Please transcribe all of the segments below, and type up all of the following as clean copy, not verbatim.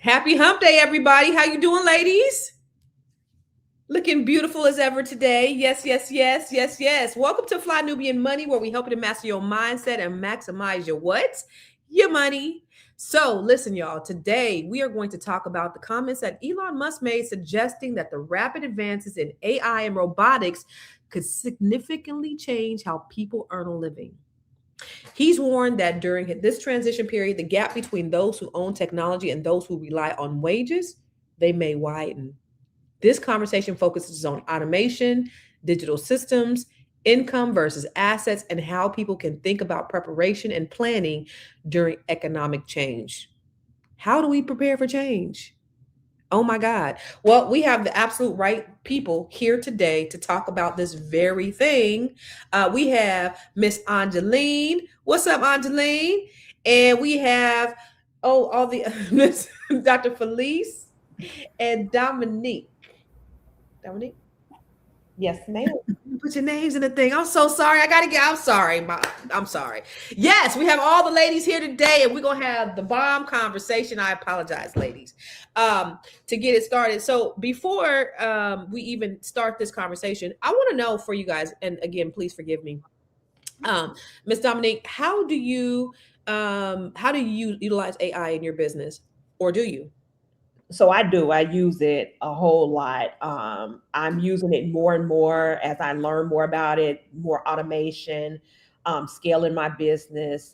Happy hump day, everybody. How you doing, ladies? Looking beautiful as ever today. Yes, yes, yes, yes, yes. Welcome to Fly Nubian Money, where we help you to master your mindset and maximize your what? Your money. So listen, y'all, today we are going to talk about the comments that Elon Musk made suggesting that the rapid advances in AI and robotics could significantly change how people earn a living. He's warned that during this transition period, the gap between those who own technology and those who rely on wages, they may widen. This conversation focuses on automation, digital systems, income versus assets, and how people can think about preparation and planning during economic change. How do we prepare for change? Oh my God. Well, we have the absolute right people here today to talk about this very thing. We have Miss Angeline. What's up, Angeline? And we have, all the Miss Dr. Felice and Dominique. Dominique? Yes, ma'am. Put your names in the thing. I'm so sorry. I'm sorry. I'm sorry. Yes, we have all the ladies here today, and we're gonna have the bomb conversation. I apologize, ladies. To get it started. So before we even start this conversation, I want to know for you guys, and again, please forgive me. Miss Dominique, how do you utilize AI in your business? Or do you? So I do. I use it a whole lot. I'm using it more and more as I learn more about it, more automation, scaling my business,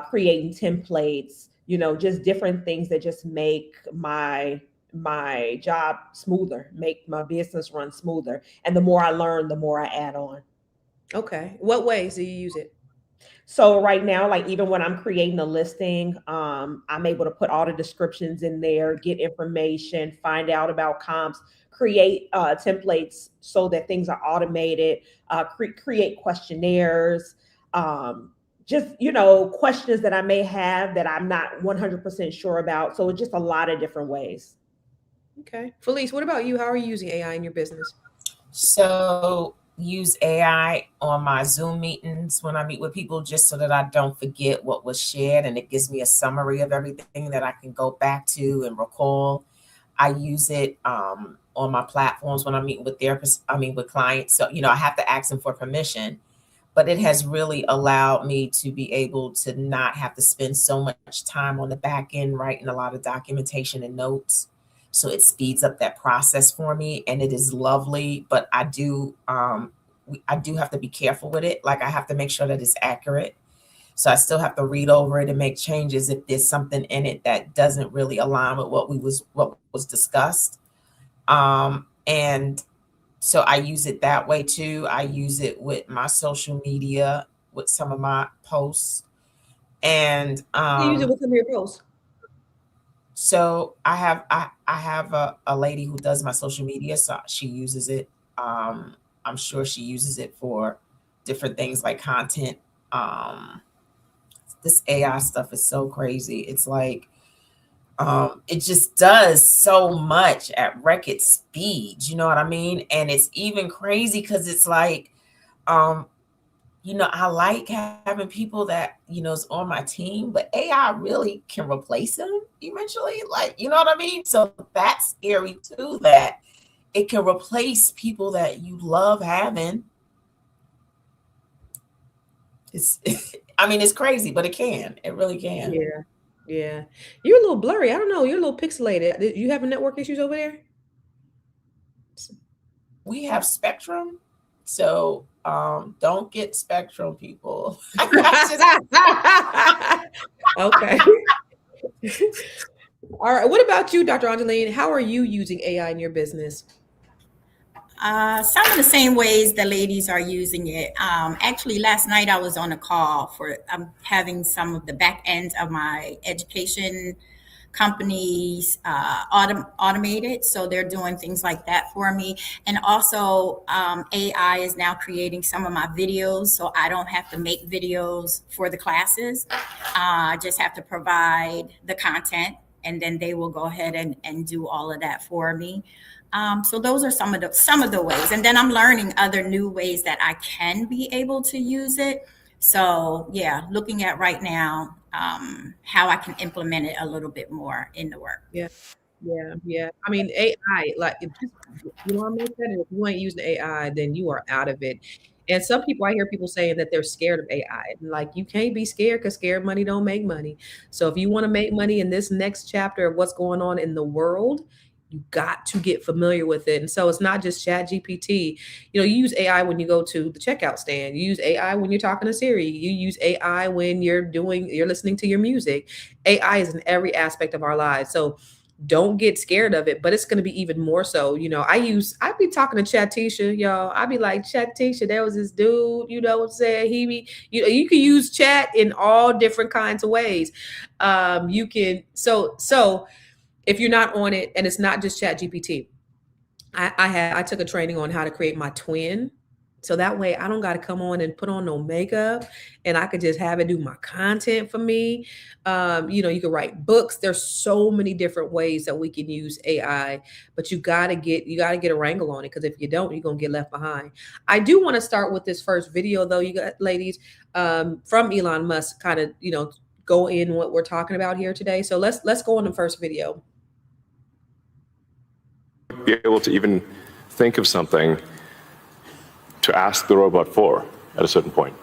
creating templates, just different things that just make my job smoother, make my business run smoother. And the more I learn, the more I add on. Okay. What ways do you use it? So right now, like even when I'm creating a listing, I'm able to put all the descriptions in there, get information, find out about comps, create templates so that things are automated, create questionnaires, just questions that I may have that I'm not 100% sure about. So it's just a lot of different ways. Okay. Felice, what about you? How are you using AI in your business? So use AI on my Zoom meetings when I meet with people just so that I don't forget what was shared and it gives me a summary of everything that I can go back to and recall. I use it on my platforms when I meet with therapists, with clients. So, I have to ask them for permission, but it has really allowed me to be able to not have to spend so much time on the back end writing a lot of documentation and notes. So it speeds up that process for me, and it is lovely. But I do have to be careful with it. Like I have to make sure that it's accurate. So I still have to read over it and make changes if there's something in it that doesn't really align with what was discussed. And so I use it that way too. I use it with my social media, with some of my posts, and You use it with some of your posts. so I have a lady who does my social media, so she uses it. I'm sure she uses it for different things like content. This AI stuff is so crazy. It's like it just does so much at record speed. You know what I mean? And it's even crazy because it's like um, I like having people that, is on my team, but AI really can replace them eventually. Like, you know what I mean? So that's scary too, that it can replace people that you love having. It's, it's crazy, but it can. It really can. Yeah. Yeah. You're a little blurry. I don't know. You're a little pixelated. You having network issues over there? We have Spectrum, so don't get Spectrum, people. Okay. All right. What about you, Dr. Angeline? How are you using AI in your business? Some of the same ways the ladies are using it. Actually, last night I was on a call for I'm having some of the back ends of my education companies automated. So they're doing things like that for me. And also AI is now creating some of my videos. So I don't have to make videos for the classes. I just have to provide the content and then they will go ahead and do all of that for me. So those are some of the ways. And then I'm learning other new ways that I can be able to use it. So yeah, looking at right now, how I can implement it a little bit more in the work. Yeah. Yeah. I mean, AI, like, you know what I'm saying? If you ain't using AI, then you are out of it. And some people, I hear people saying that they're scared of AI. Like, you can't be scared because scared money don't make money. So if you want to make money in this next chapter of what's going on in the world, you got to get familiar with it. And so it's not just Chat GPT. You use AI when you go to the checkout stand. You use AI when you're talking to Siri. You use AI when you're listening to your music. AI is in every aspect of our lives. So don't get scared of it, but it's going to be even more so. I be talking to Chatisha, y'all. I be like, Chatisha, there was this dude, you know what I'm saying? You can use chat in all different kinds of ways. You can, so if you're not on it, and it's not just Chat GPT, I took a training on how to create my twin. So that way I don't got to come on and put on no makeup, and I could just have it do my content for me. You can write books. There's so many different ways that we can use AI, but you got to get a wrangle on it. Because if you don't, you're going to get left behind. I do want to start with this first video though, you got ladies, from Elon Musk, kind of, go in what we're talking about here today. So let's go on the first video. Be able to even think of something to ask the robot for at a certain point.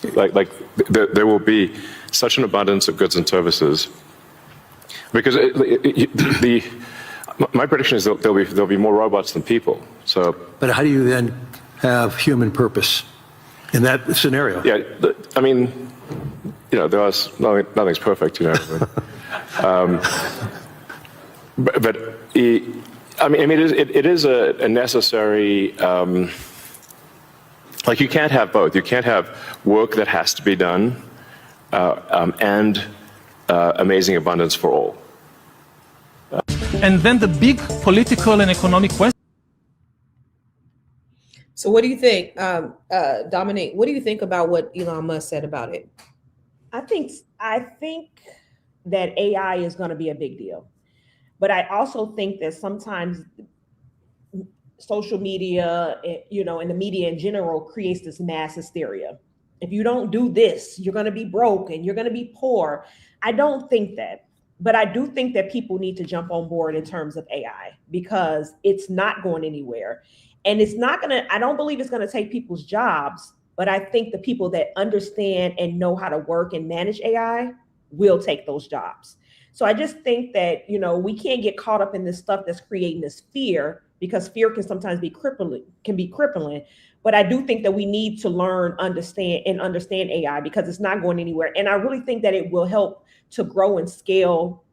There will be such an abundance of goods and services, because my prediction is that there'll be more robots than people. So, but how do you then have human purpose in that scenario? Yeah, I mean, nothing's perfect, but it is a necessary. You can't have both. You can't have work that has to be done and amazing abundance for all. And then the big political and economic question. So what do you think, Dominique? What do you think about what Elon Musk said about it? I think that AI is going to be a big deal, but I also think that sometimes social media, and the media in general creates this mass hysteria. If you don't do this, you're going to be broke and you're going to be poor. I don't think that, but I do think that people need to jump on board in terms of AI, because it's not going anywhere. And I don't believe it's going to take people's jobs, but I think the people that understand and know how to work and manage AI will take those jobs. So I just think that, we can't get caught up in this stuff that's creating this fear, because fear can sometimes be crippling. But I do think that we need to understand AI, because it's not going anywhere. And I really think that it will help to grow and scale,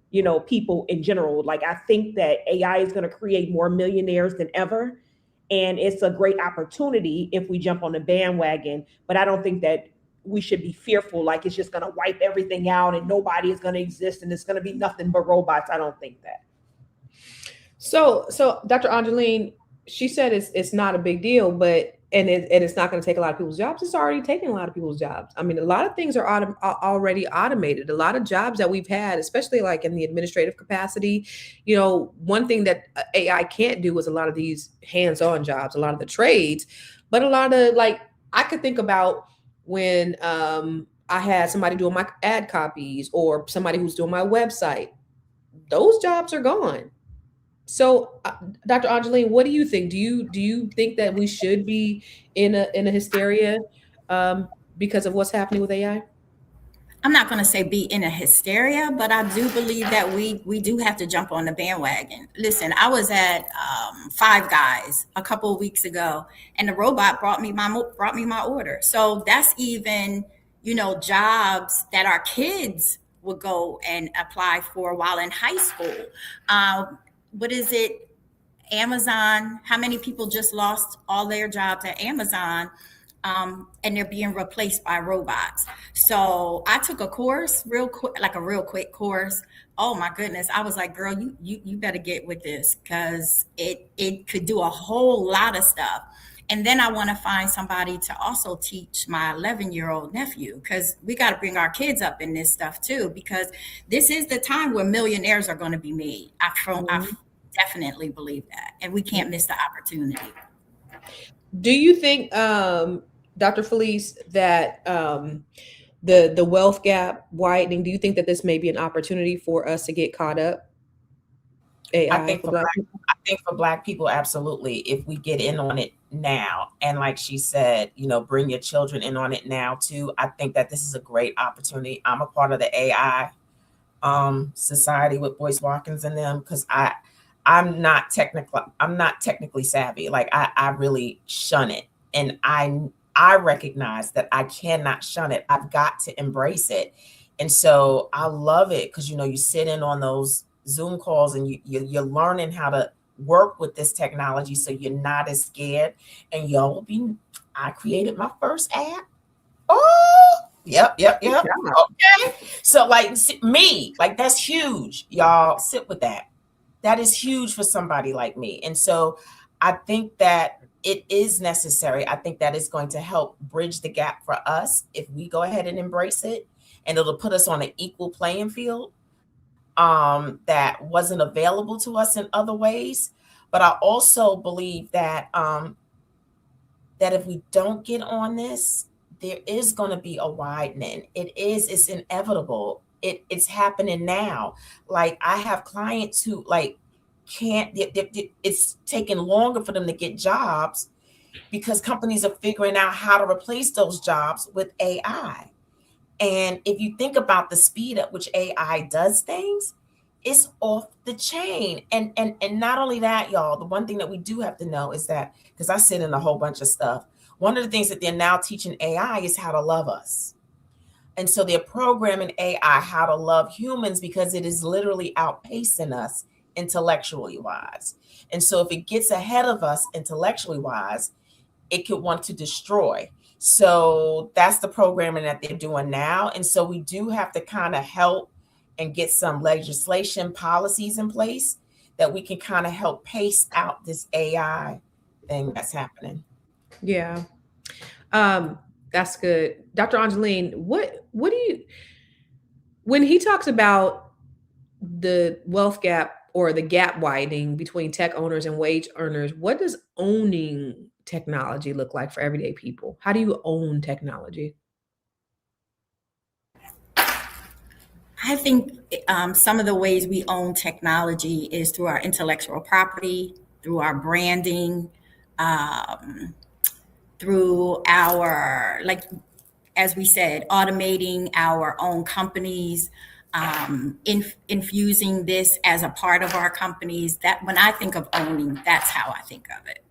people in general. I think that AI is going to create more millionaires than ever. And it's a great opportunity if we jump on the bandwagon. But I don't think that we should be fearful, like it's just going to wipe everything out and nobody is going to exist and it's going to be nothing but robots. I don't think that. So Dr. Angeline, she said it's not a big deal, but it's not going to take a lot of people's jobs. It's already taking a lot of people's jobs. I mean, a lot of things are already automated. A lot of jobs that we've had, especially like in the administrative capacity, one thing that AI can't do is a lot of these hands-on jobs, a lot of the trades, but a lot of I could think about when I had somebody doing my ad copies or somebody who's doing my website. Those jobs are gone. So, Dr. Angeline, what do you think? Do you think that we should be in a hysteria because of what's happening with AI? I'm not going to say be in a hysteria, but I do believe that we do have to jump on the bandwagon. Listen, I was at Five Guys a couple of weeks ago, and the robot brought me my order. So that's even jobs that our kids would go and apply for while in high school. What is it? Amazon. How many people just lost all their jobs at Amazon? And they're being replaced by robots. So I took a course real quick course. Oh my goodness. I was like, girl, you better get with this, because it could do a whole lot of stuff. And then I want to find somebody to also teach my 11-year-old nephew, because we got to bring our kids up in this stuff too, because this is the time where millionaires are going to be made. I definitely believe that. And we can't miss the opportunity. Do you think, Dr. Felice, that the wealth gap widening, do you think that this may be an opportunity for us to get caught up? AI I think for for Black black, people? I think for Black people, absolutely. If we get in on it now, and like she said, bring your children in on it now too. I think that this is a great opportunity. I'm a part of the AI society with Boyce Watkins and them, because I'm not technically savvy. Like I really shun it, and I recognize that I cannot shun it. I've got to embrace it, and so I love it because you sit in on those Zoom calls and you're learning how to work with this technology, so you're not as scared. And y'all will be. I created my first app. Oh, yep. Yeah. Okay. So me, that's huge. Y'all sit with that. That is huge for somebody like me. And so I think that it is necessary. I think that is going to help bridge the gap for us if we go ahead and embrace it, and it'll put us on an equal playing field that wasn't available to us in other ways. But I also believe that that if we don't get on this, there is going to be a widening. It's inevitable. It's happening now. Like I have clients who can't, it's taking longer for them to get jobs because companies are figuring out how to replace those jobs with AI. And if you think about the speed at which AI does things, it's off the chain. And not only that, y'all, the one thing that we do have to know is that, because I sit in a whole bunch of stuff, one of the things that they're now teaching AI is how to love us. And so they're programming AI how to love humans because it is literally outpacing us intellectually wise. And so if it gets ahead of us intellectually wise, it could want to destroy. So that's the programming that they're doing now. And so we do have to kind of help and get some legislation policies in place that we can kind of help pace out this AI thing that's happening. Yeah. That's good. Dr. Angeline, what do you, when he talks about the wealth gap or the gap widening between tech owners and wage earners, what does owning technology look like for everyday people? How do you own technology? I think some of the ways we own technology is through our intellectual property, through our branding, through our, as we said, automating our own companies, infusing this as a part of our companies. That when I think of owning, that's how I think of it.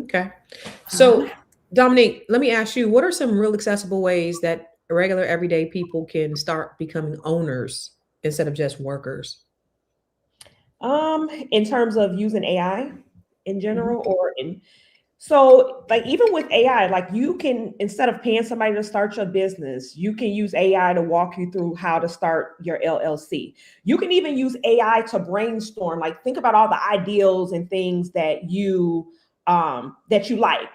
Okay. So, Dominique, let me ask you, what are some real accessible ways that regular everyday people can start becoming owners instead of just workers? In terms of using AI in general, so even with AI, you can, instead of paying somebody to start your business, you can use AI to walk you through how to start your LLC. You can even use AI to brainstorm, think about all the ideals and things that you like,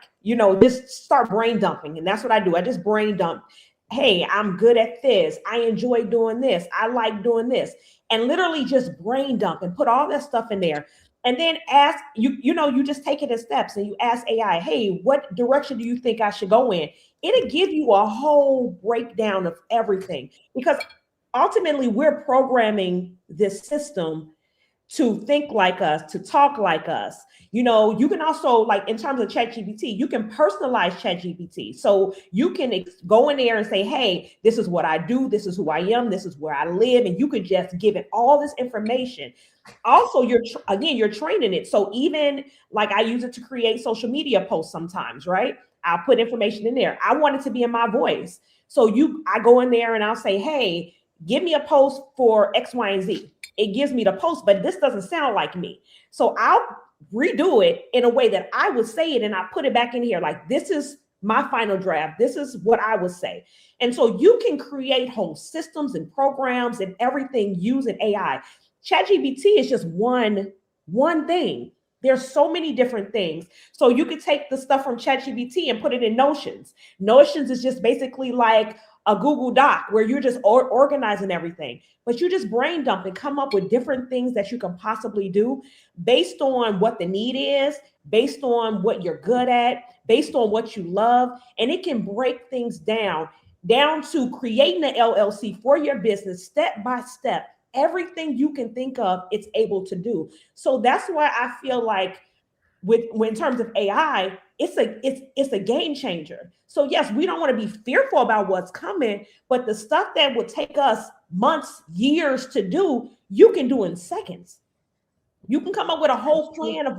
just start brain dumping. And that's what I do. I just brain dump. Hey, I'm good at this. I enjoy doing this. I like doing this. And literally just brain dump and put all that stuff in there. And then ask, you just take it in steps and you ask AI, hey, what direction do you think I should go in? It'll give you a whole breakdown of everything, because ultimately we're programming this system to think like us, to talk like us. You can also, in terms of ChatGPT, you can personalize ChatGPT. So you can go in there and say, hey, this is what I do. This is who I am. This is where I live. And you could just give it all this information. Also, you're training it. So even I use it to create social media posts sometimes, right? I'll put information in there. I want it to be in my voice. So I go in there and I'll say, hey, give me a post for X, Y, and Z. It gives me the post, but this doesn't sound like me. So I'll redo it in a way that I would say it, and I put it back in here. This is my final draft. This is what I would say. And so you can create whole systems and programs and everything using AI. ChatGPT is just one thing. There's so many different things. So you could take the stuff from ChatGPT and put it in Notions. Notions is just basically like a Google Doc where you're just organizing everything, but you just brain dump and come up with different things that you can possibly do based on what the need is, based on what you're good at, based on what you love. And it can break things down down to creating an LLC for your business, step by step. Everything you can think of, it's able to do. So that's why I feel like in terms of AI, it's a game changer. So yes, we don't want to be fearful about what's coming, but the stuff that would take us months, years to do, you can do in seconds. You can come up with a whole plan of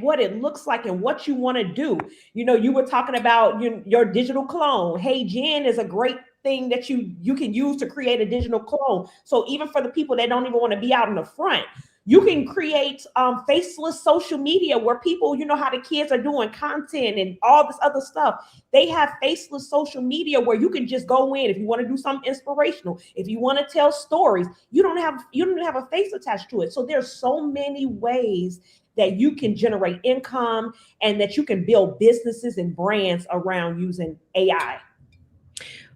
what it looks like and what you want to do. You know, you were talking about your digital clone. Hey, Jen is a great thing that you can use to create a digital clone. So even for the people that don't even want to be out in the front, you can create faceless social media where people, you know how the kids are doing content and all this other stuff. They have faceless social media where you can just go in if you want to do something inspirational. If you want to tell stories, you don't have a face attached to it. So there's so many ways that you can generate income and that you can build businesses and brands around using AI.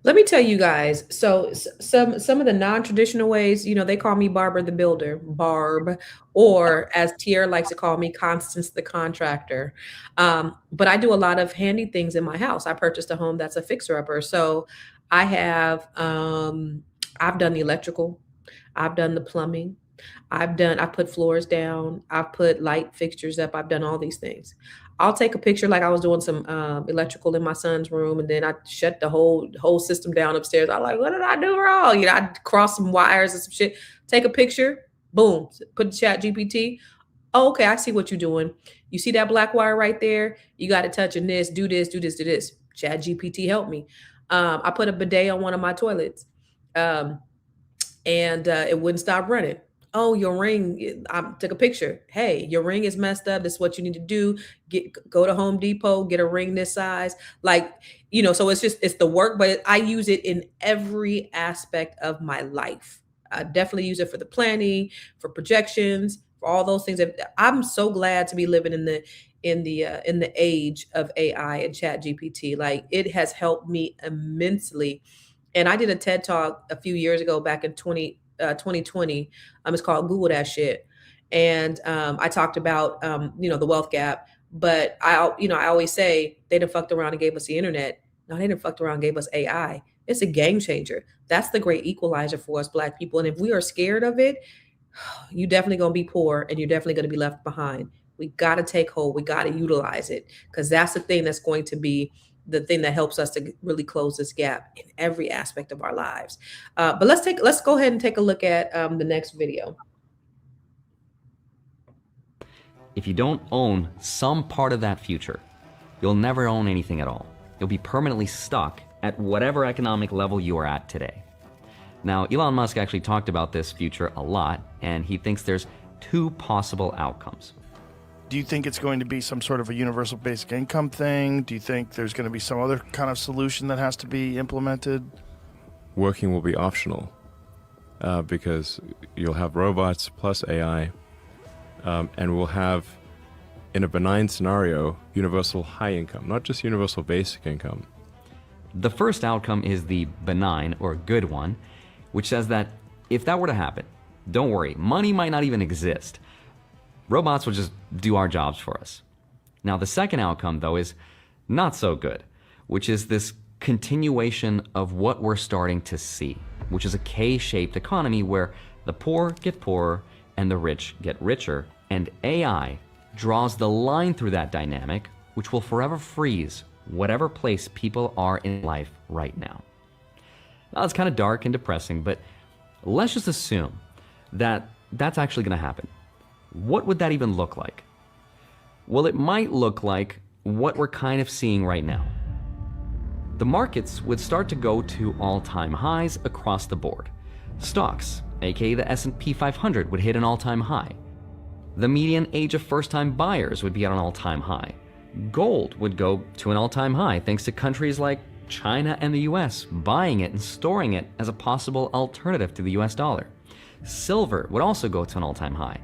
Let me tell you guys, so some of the non-traditional ways, you know, they call me Barbara the Builder, Barb, or as Tier likes to call me, Constance the Contractor. But I do a lot of handy things in my house. I purchased a home that's a fixer-upper. So I have, I've done the electrical, I've done the plumbing, I put floors down, I've put light fixtures up, I've done all these things. I'll take a picture like I was doing some electrical in my son's room, and then I shut the whole system down upstairs. I'm like, what did I do wrong? You know, I cross some wires and some shit. Take a picture, boom, put the chat GPT. Oh, okay, I see what you're doing. You see that black wire right there? You got to touch on this, do this, do this, do this. Chat GPT help me. I put a bidet on one of my toilets, and it wouldn't stop running. Oh, your ring, I took a picture. Hey, your ring is messed up. This is what you need to do. Go to Home Depot, get a ring this size. Like, you know, so it's the work, but I use it in every aspect of my life. I definitely use it for the planning, for projections, for all those things. I'm so glad to be living in the age of AI and Chat GPT. Like, it has helped me immensely. And I did a TED Talk a few years ago back in 2020. It's called Google That Shit. And I talked about, the wealth gap, but I always say they done fucked around and gave us the internet. No, they done fucked around and gave us AI. It's a game changer. That's the great equalizer for us Black people. And if we are scared of it, you're definitely going to be poor and you're definitely going to be left behind. We got to take hold. We got to utilize it, because that's the thing that's going to be the thing that helps us to really close this gap in every aspect of our lives. But let's go ahead and take a look at the next video. If you don't own some part of that future, you'll never own anything at all. You'll be permanently stuck at whatever economic level you are at today. Now, Elon Musk actually talked about this future a lot, and he thinks there's two possible outcomes. Do you think it's going to be some sort of a universal basic income thing? Do you think there's going to be some other kind of solution that has to be implemented? Working will be optional because you'll have robots plus AI, and we'll have, in a benign scenario, universal high income, not just universal basic income. The first outcome is the benign or good one, which says that if that were to happen, don't worry, money might not even exist. Robots will just do our jobs for us. Now, the second outcome, though, is not so good, which is this continuation of what we're starting to see, which is a K-shaped economy where the poor get poorer and the rich get richer, and AI draws the line through that dynamic, which will forever freeze whatever place people are in life right now. Now, it's kind of dark and depressing, but let's just assume that that's actually going to happen. What would that even look like? Well, it might look like what we're kind of seeing right now. The markets would start to go to all-time highs across the board. Stocks, aka the S&P 500, would hit an all-time high. The median age of first-time buyers would be at an all-time high. Gold would go to an all-time high thanks to countries like China and the US buying it and storing it as a possible alternative to the US dollar. Silver would also go to an all-time high.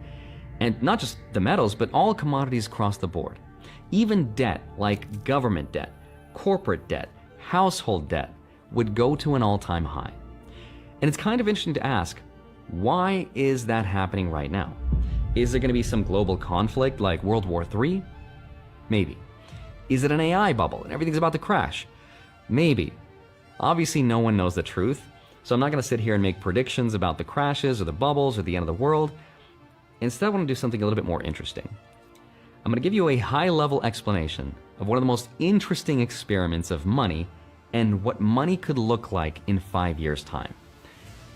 And not just the metals, but all commodities across the board. Even debt, like government debt, corporate debt, household debt, would go to an all-time high. And it's kind of interesting to ask, why is that happening right now? Is there going to be some global conflict like World War III? Maybe. Is it an AI bubble and everything's about to crash? Maybe. Obviously, no one knows the truth, so I'm not going to sit here and make predictions about the crashes or the bubbles or the end of the world. Instead, I want to do something a little bit more interesting. I'm going to give you a high-level explanation of one of the most interesting experiments of money and what money could look like in 5 years' time.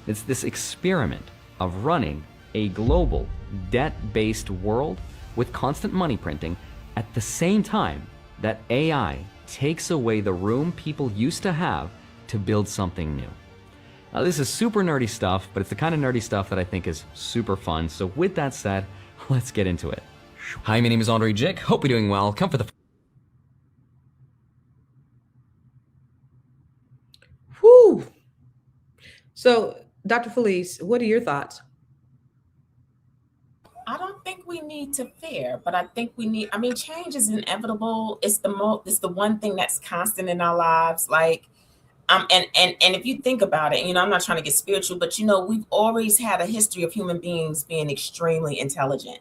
It's this experiment of running a global, debt-based world with constant money printing at the same time that AI takes away the room people used to have to build something new. Now, this is super nerdy stuff, but it's the kind of nerdy stuff that I think is super fun. So with that said, let's get into it. Hi, my name is Andre Jick. Hope you're doing well. Come for the... Whew. So, Dr. Felice, what are your thoughts? I don't think we need to fear, but I think we need, I mean, change is inevitable. It's the one thing that's constant in our lives. Like, and if you think about it, I'm not trying to get spiritual, but we've always had a history of human beings being extremely intelligent.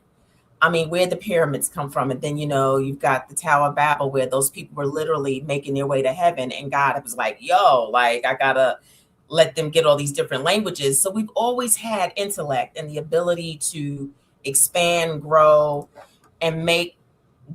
I mean, where the pyramids come from, and then you've got the Tower of Babel, where those people were literally making their way to heaven, and God was like, "Yo, like I gotta let them get all these different languages." So we've always had intellect and the ability to expand, grow, and make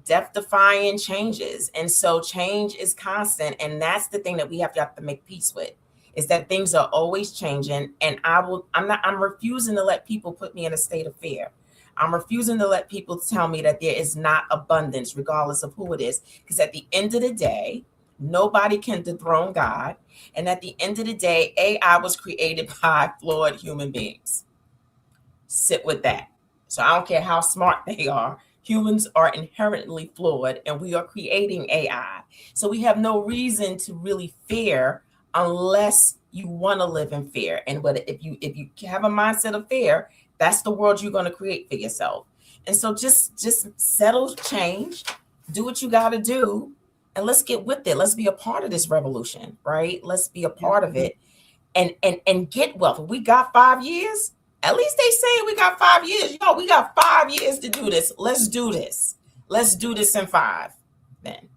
death-defying changes. And so change is constant, and that's the thing that we have to make peace with, is that things are always changing. And I'm refusing to let people put me in a state of fear. I'm refusing to let people tell me that there is not abundance, regardless of who it is, because at the end of the day, nobody can dethrone God. And at the end of the day, AI was created by flawed human beings. Sit with that. So I don't care how smart they are. Humans are inherently flawed, and we are creating AI. So we have no reason to really fear unless you want to live in fear. And if you have a mindset of fear, that's the world you're going to create for yourself. And so just settle, change, do what you got to do, and let's get with it. Let's be a part of this revolution, right? Let's be a part of it and get wealth. We got 5 years. At least they say we got 5 years. We got 5 years to do this. Let's do this. Let's do this in 5 then.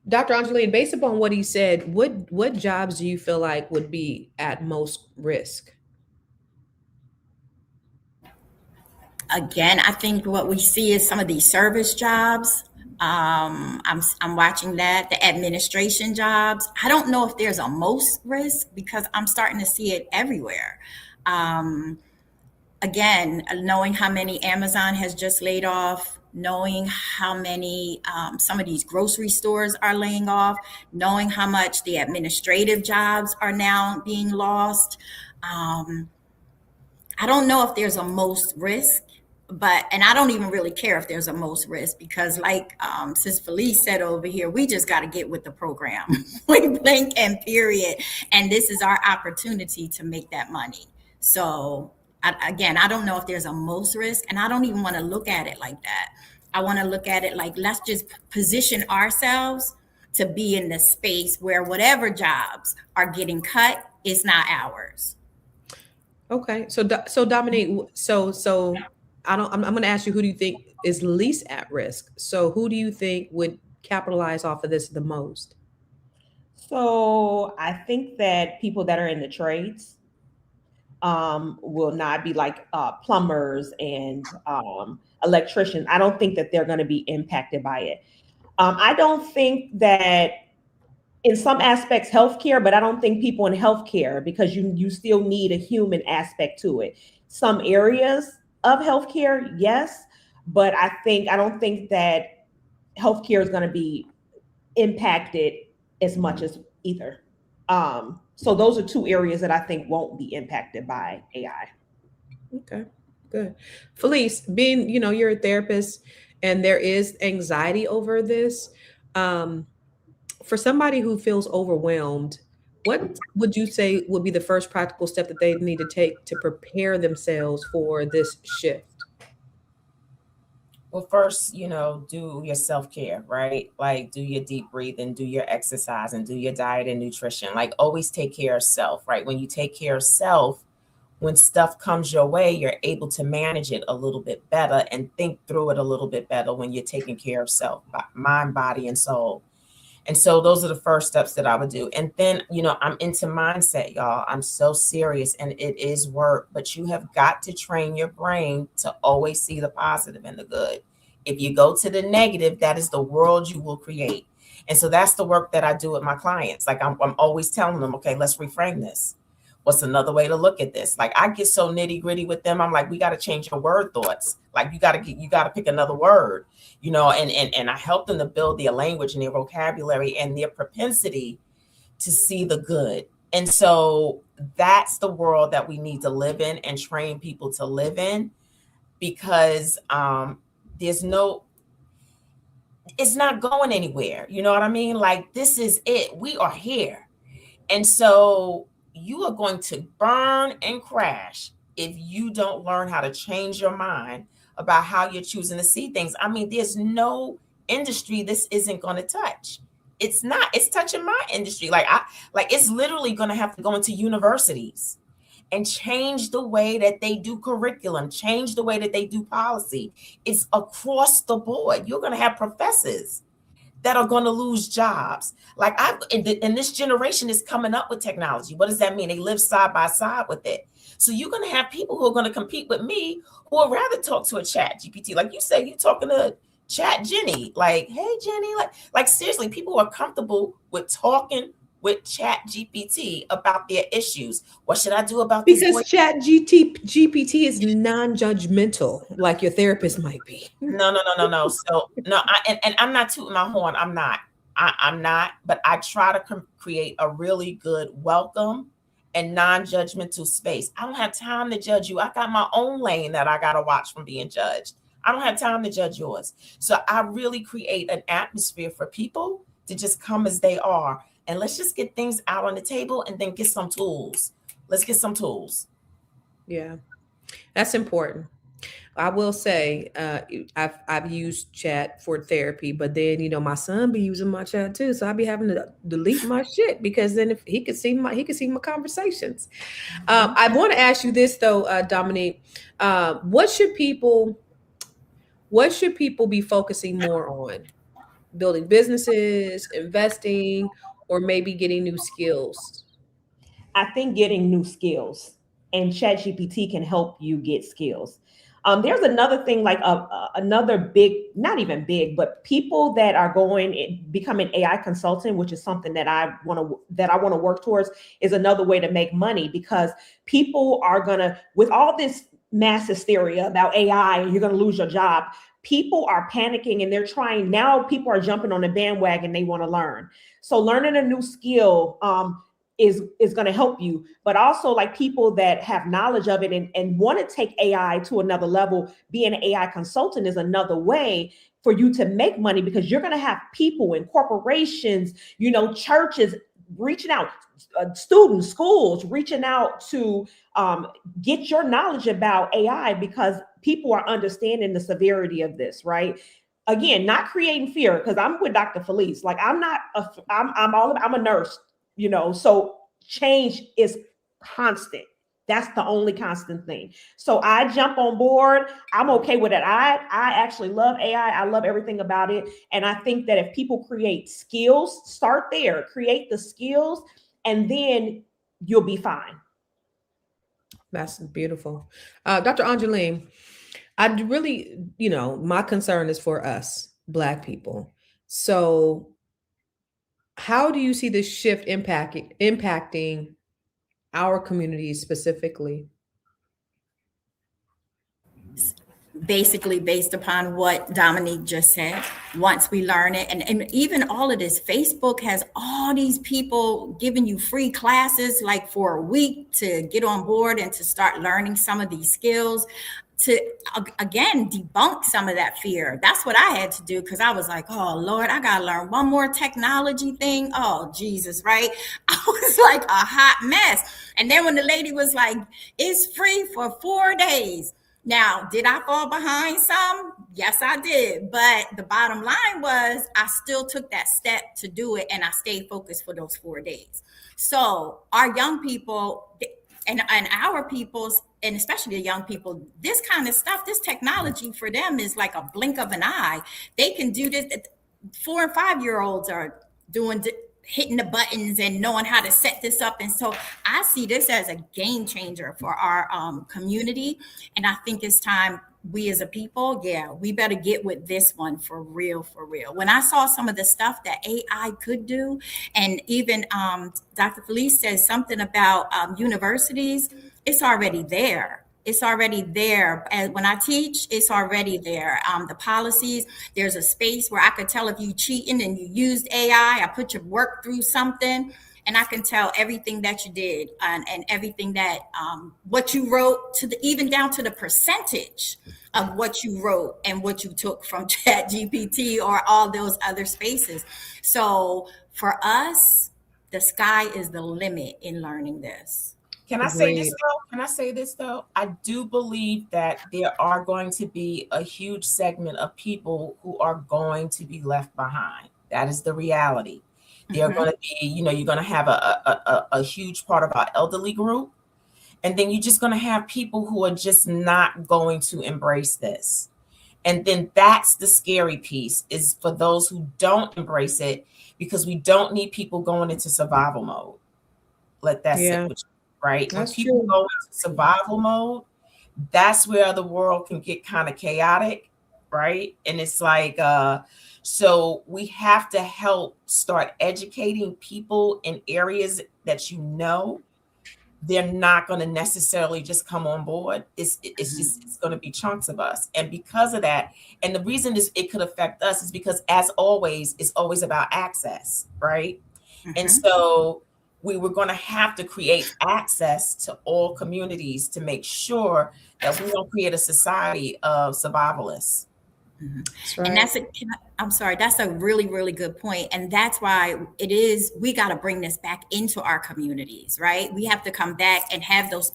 Dr. Angeline, based upon what he said, what jobs do you feel like would be at most risk? Again, I think what we see is some of these service jobs. I'm watching that, the administration jobs. I don't know if there's a most risk because I'm starting to see it everywhere. Again, knowing how many Amazon has just laid off, knowing how many some of these grocery stores are laying off, knowing how much the administrative jobs are now being lost. I don't know if there's a most risk, and I don't even really care if there's a most risk, because like Sis Felice said over here, we just got to get with the program. Point blank and period. And this is our opportunity to make that money. So I don't know if there's a most risk, and I don't even want to look at it like that. I want to look at it like, let's just position ourselves to be in the space where whatever jobs are getting cut is not ours. Okay, so Dominique, so I'm going to ask you, who do you think is least at risk? So who do you think would capitalize off of this the most? So I think that people that are in the trades will not be like plumbers and electricians. I don't think that they're going to be impacted by it. I don't think that in some aspects healthcare, but I don't think people in healthcare, because you still need a human aspect to it. Some areas of healthcare, yes, but I don't think that healthcare is going to be impacted as much as either. So those are two areas that I think won't be impacted by AI. Okay, good. Felice, being, you're a therapist and there is anxiety over this. For somebody who feels overwhelmed, what would you say would be the first practical step that they need to take to prepare themselves for this shift? Well, first, do your self-care, right? Like, do your deep breathing, do your exercise, and do your diet and nutrition. Like, always take care of self, right? When you take care of self, when stuff comes your way, you're able to manage it a little bit better and think through it a little bit better when you're taking care of self, mind, body, and soul. And so those are the first steps that I would do. And then, I'm into mindset, y'all. I'm so serious, and it is work, but you have got to train your brain to always see the positive and the good. If you go to the negative, that is the world you will create. And so that's the work that I do with my clients. Like I'm always telling them, okay, let's reframe this. What's another way to look at this? Like I get so nitty gritty with them. I'm like, we got to change your word thoughts. Like you got to pick another word, and I help them to build their language and their vocabulary and their propensity to see the good. And so that's the world that we need to live in and train people to live in, because it's not going anywhere. You know what I mean? Like this is it. We are here. And so you are going to burn and crash if you don't learn how to change your mind about how you're choosing to see things. I mean, there's no industry this isn't going to touch. It's not. It's touching my industry. Like it's literally going to have to go into universities and change the way that they do curriculum, change the way that they do policy. It's across the board. You're going to have professors that are going to lose jobs. Like and this generation is coming up with technology. What does that mean? They live side by side with it. So you're going to have people who are going to compete with me who would rather talk to a chat GPT. Like you say, you're talking to Chat Jenny. Like, hey, Jenny, like seriously, people who are comfortable with talking with Chat GPT about their issues. What should I do about this? Because Chat GPT is non-judgmental, like your therapist might be. No. So no, and I'm not tooting my horn. I'm not, but I try to create a really good welcome and non-judgmental space. I don't have time to judge you. I got my own lane that I got to watch from being judged. I don't have time to judge yours. So I really create an atmosphere for people to just come as they are. And let's just get things out on the table and then get some tools. Let's get some tools. Yeah, that's important. I will say I've used chat for therapy, but then my son be using my chat too, so I be having to delete my shit because then if he could see my conversations. I want to ask you this though, Dominique, what should people be focusing more on? Building businesses, investing, or maybe getting new skills? I think getting new skills, and ChatGPT can help you get skills. There's another thing, like another big, not even big, but people that are becoming AI consultant, which is something that I want to work towards, is another way to make money, because people are gonna, with all this mass hysteria about AI and you're gonna lose your job, people are panicking and they're trying. Now people are jumping on the bandwagon. They want to learn. So learning a new skill is going to help you, but also like people that have knowledge of it and want to take AI to another level. Being an AI consultant is another way for you to make money, because you're going to have people in corporations, churches reaching out, students, schools reaching out to get your knowledge about AI, because people are understanding the severity of this, right? Again, not creating fear, because I'm with Dr. Felice. Like I'm a nurse, so change is constant. That's the only constant thing. So I jump on board. I'm okay with it. I actually love AI. I love everything about it. And I think that if people create skills, start there, create the skills, and then you'll be fine. That's beautiful. Dr. Angeline, I really, my concern is for us Black people. So how do you see this shift impacting our communities specifically? Basically based upon what Dominique just said. Once we learn it, and even all of this, Facebook has all these people giving you free classes like for a week to get on board and to start learning some of these skills, to again debunk some of that fear. That's what I had to do, because I was like, oh Lord, I gotta learn one more technology thing. Oh Jesus, right? I was like a hot mess. And then when the lady was like, it's free for 4 days. Now, did I fall behind some? Yes, I did. But the bottom line was I still took that step to do it, and I stayed focused for those 4 days. So our young people and our peoples, and especially the young people, this kind of stuff, this technology for them is like a blink of an eye. They can do this. 4 and 5 year olds are hitting the buttons and knowing how to set this up. And so I see this as a game changer for our community. And I think it's time we as a people, we better get with this one for real, for real. When I saw some of the stuff that AI could do, and even Dr. Felice says something about universities, it's already there. It's already there. And when I teach, it's already there. The policies, there's a space where I could tell if you cheating and you used AI, I put your work through something, and I can tell everything that you did and everything that, what you wrote, even down to the percentage of what you wrote and what you took from ChatGPT or all those other spaces. So for us, the sky is the limit in learning this. Can I say this though? Can I say this though? I do believe that there are going to be a huge segment of people who are going to be left behind. That is the reality. They're going to be, you're going to have a huge part of our elderly group. And then you're just going to have people who are just not going to embrace this. And then that's the scary piece, is for those who don't embrace it, because we don't need people going into survival mode. Let that sit with you. Right? That's when people true. go into survival mode, that's where the world can get kind of chaotic, right? And it's like, so we have to help start educating people in areas that they're not going to necessarily just come on board. It's going to be chunks of us. And because of that, and the reason it could affect us is because, as always, it's always about access, right? And so we were going to have to create access to all communities to make sure that we don't create a society of survivalists. That's right. And that's a really, really good point. And that's why we got to bring this back into our communities, right? We have to come back and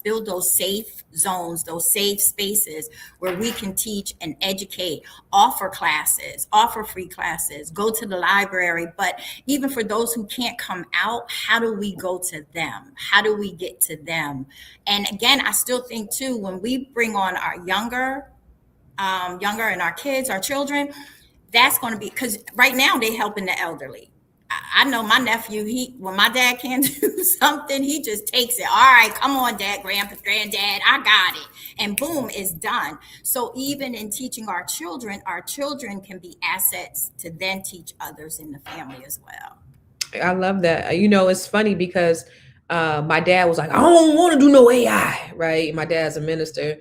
build those safe zones, those safe spaces where we can teach and educate, offer classes, offer free classes, go to the library. But even for those who can't come out, how do we go to them? How do we get to them? And again, I still think too, when we bring on our younger and our kids, our children, that's going to be, because right now they're helping the elderly. I know my nephew, when my dad can't do something, he just takes it. All right, come on, Dad, granddad, I got it. And boom, it's done. So even in teaching our children can be assets to then teach others in the family as well. I love that. It's funny because my dad was like, I don't want to do no AI, right? My dad's a minister.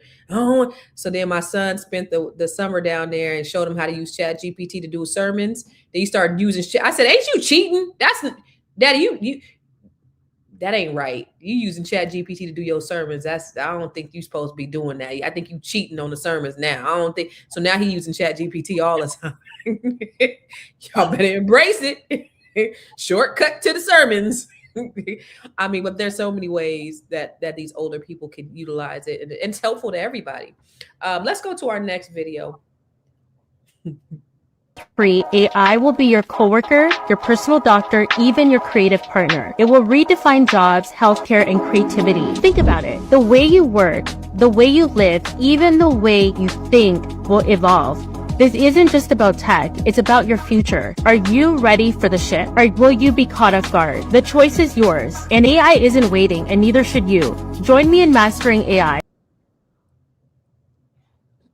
So then my son spent the summer down there and showed him how to use ChatGPT to do sermons. Then he started using I said, ain't you cheating? Daddy, you that ain't right. You using ChatGPT to do your sermons. I don't think you're supposed to be doing that. I think you cheating on the sermons now. I don't think so. Now he using ChatGPT all the time. Y'all better embrace it. Shortcut to the sermons. I mean, but there's so many ways that these older people can utilize it, and it's helpful to everybody. Let's go to our next video. Free AI will be your coworker, your personal doctor, even your creative partner. It will redefine jobs, healthcare, and creativity. Think about it. The way you work, the way you live, even the way you think will evolve. This isn't just about tech, it's about your future. Are you ready for the shift? Or will you be caught off guard? The choice is yours, and AI isn't waiting, and neither should you. Join me in mastering AI.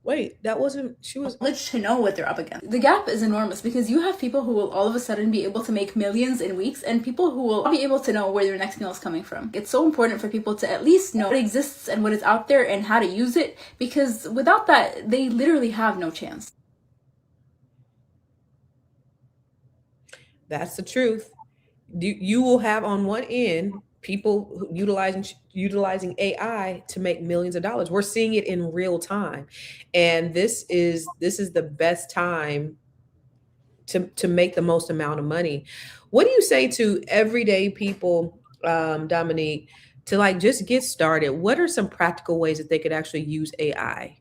Wait, that wasn't, she was... To know what they're up against. The gap is enormous because you have people who will all of a sudden be able to make millions in weeks and people who will be able to know where their next meal is coming from. It's so important for people to at least know what exists and what is out there and how to use it, because without that, they literally have no chance. That's the truth. You will have on one end people utilizing AI to make millions of dollars. We're seeing it in real time, and this is the best time to make the most amount of money. What do you say to everyday people, Dominique, to just get started? What are some practical ways that they could actually use AI?